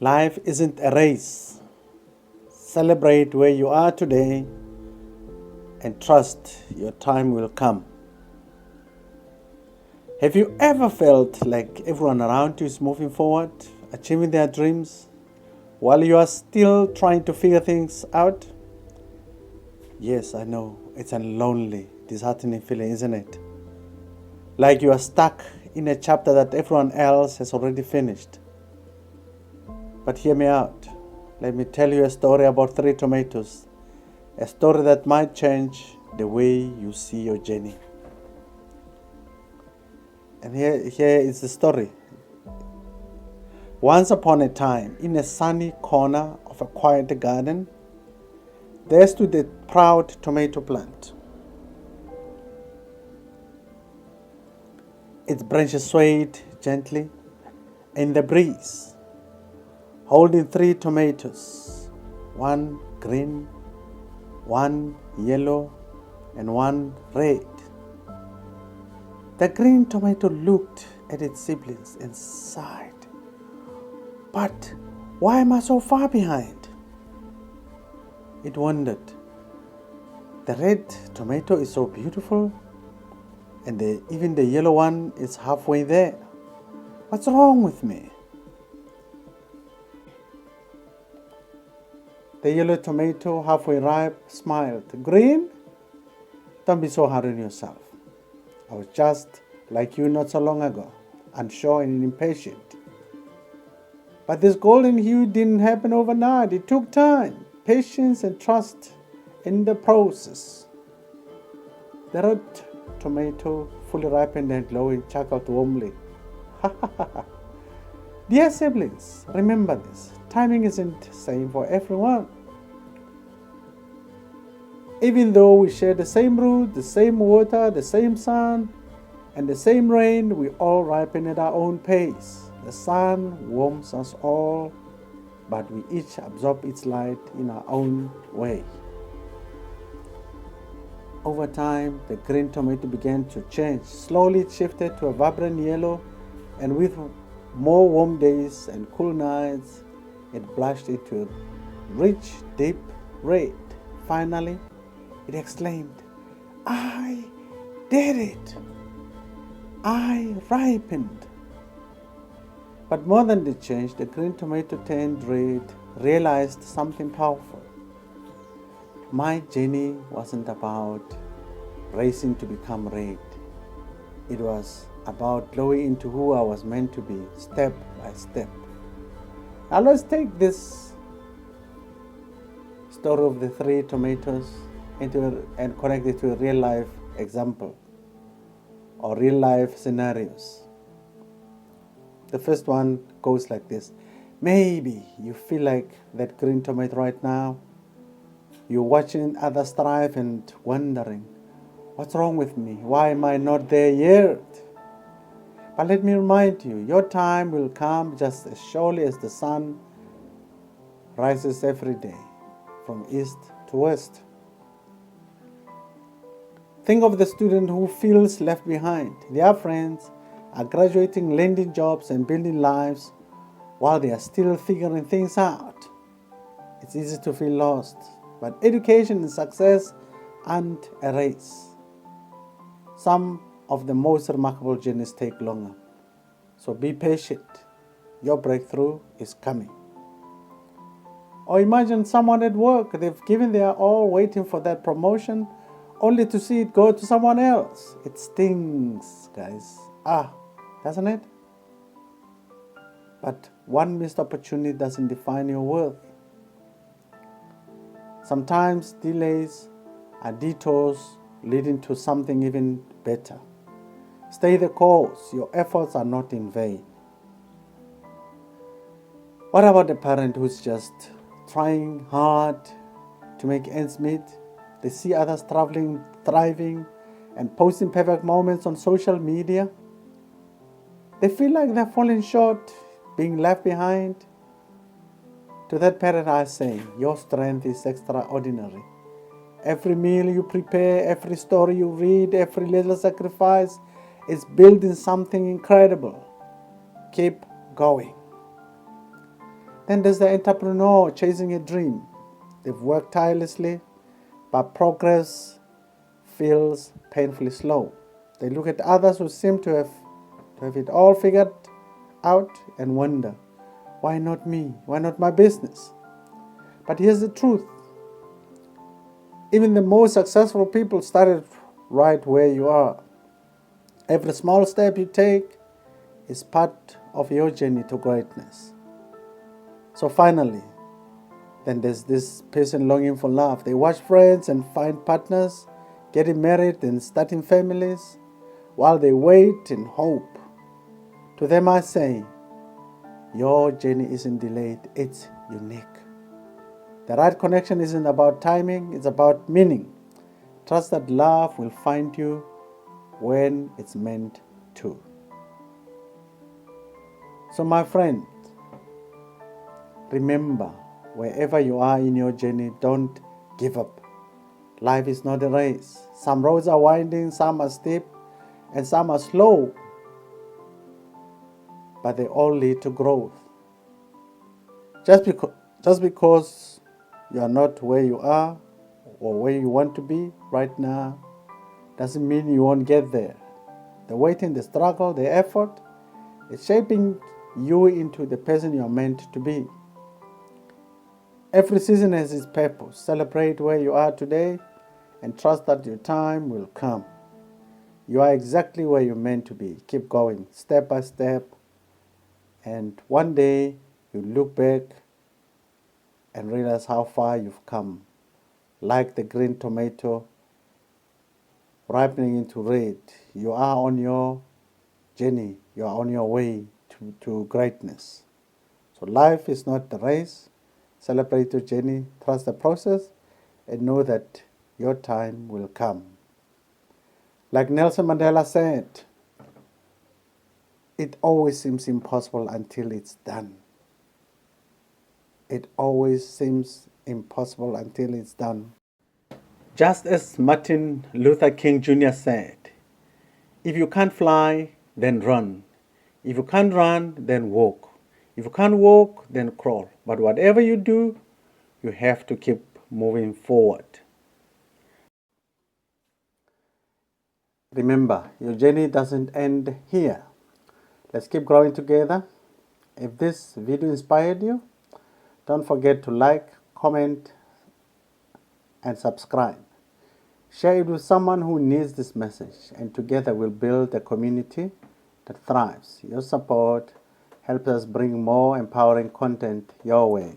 Life isn't a race. Celebrate where you are today and trust your time will come. Have you ever felt like everyone around you is moving forward, achieving their dreams, while you are still trying to figure things out? Yes, I know, it's a lonely, disheartening feeling, isn't it? Like you are stuck in a chapter that everyone else has already finished. But hear me out. Let me tell you a story about 3 tomatoes. A story that might change the way you see your journey. And here is the story. Once upon a time, in a sunny corner of a quiet garden, there stood a proud tomato plant. Its branches swayed gently in the breeze, holding 3 tomatoes, one green, one yellow, and one red. The green tomato looked at its siblings and sighed. But why am I so far behind? It wondered. The red tomato is so beautiful, and even the yellow one is halfway there. What's wrong with me? The yellow tomato, halfway ripe, smiled. Green? Don't be so hard on yourself. I was just like you not so long ago, unsure and impatient. But this golden hue didn't happen overnight. It took time, patience, and trust in the process. The red tomato, fully ripened and glowing, chuckled warmly. Dear siblings, remember this. Timing isn't the same for everyone. Even though we share the same root, the same water, the same sun, and the same rain, we all ripen at our own pace. The sun warms us all, but we each absorb its light in our own way. Over time, the green tomato began to change. Slowly it shifted to a vibrant yellow, and with more warm days and cool nights, it blushed into a rich, deep red. Finally, it exclaimed, I did it! I ripened! But more than the change, the green tomato turned red, realized something powerful. My journey wasn't about racing to become red. It was about growing into who I was meant to be, step by step. Now let's take this story of the 3 tomatoes and connect it to a real life example or real life scenarios. The first one goes like this. Maybe you feel like that green tomato right now. You're watching others thrive and wondering, what's wrong with me? Why am I not there yet? But let me remind you, your time will come just as surely as the sun rises every day from east to west. Think of the student who feels left behind. Their friends are graduating, landing jobs, and building lives while they are still figuring things out. It's easy to feel lost, but education and success aren't a race. Some of the most remarkable journeys take longer. So be patient. Your breakthrough is coming. Or imagine someone at work. They've given their all waiting for that promotion only to see it go to someone else. It stings, guys. Doesn't it? But one missed opportunity doesn't define your worth. Sometimes delays are detours leading to something even better. Stay the course. Your efforts are not in vain. What about the parent who's just trying hard to make ends meet? They see others traveling, thriving, and posting perfect moments on social media. They feel like they're falling short, being left behind. To that parent I say, your strength is extraordinary. Every meal you prepare, every story you read, every little sacrifice is building something incredible. Keep going. Then there's the entrepreneur chasing a dream. They've worked tirelessly, but progress feels painfully slow. They look at others who seem to have it all figured out and wonder, why not me? Why not my business? But here's the truth. Even the most successful people started right where you are. Every small step you take is part of your journey to greatness. So finally, then there's this person longing for love. They watch friends and find partners, getting married and starting families, while they wait and hope. To them I say, your journey isn't delayed, it's unique. The right connection isn't about timing, it's about meaning. Trust that love will find you when it's meant to. So my friend, remember, wherever you are in your journey, don't give up. Life is not a race. Some roads are winding, some are steep, and some are slow, but they all lead to growth. Just because you are not where you are or where you want to be right now doesn't mean you won't get there. The waiting, the struggle, the effort is shaping you into the person you are meant to be. Every season has its purpose. Celebrate where you are today and trust that your time will come. You are exactly where you're meant to be. Keep going, step by step, and one day you look back and realize how far you've come. Like the green tomato ripening into red, you are on your journey. You are on your way to greatness. So life is not the race. Celebrate your journey, trust the process, and know that your time will come. Like Nelson Mandela said, it always seems impossible until it's done. It always seems impossible until it's done. Just as Martin Luther King Jr. said, if you can't fly, then run. If you can't run, then walk. If you can't walk, then crawl. But whatever you do, you have to keep moving forward. Remember, your journey doesn't end here. Let's keep growing together. If this video inspired you, don't forget to like, comment, and subscribe. Share it with someone who needs this message, and together we'll build a community that thrives. Your support helps us bring more empowering content your way.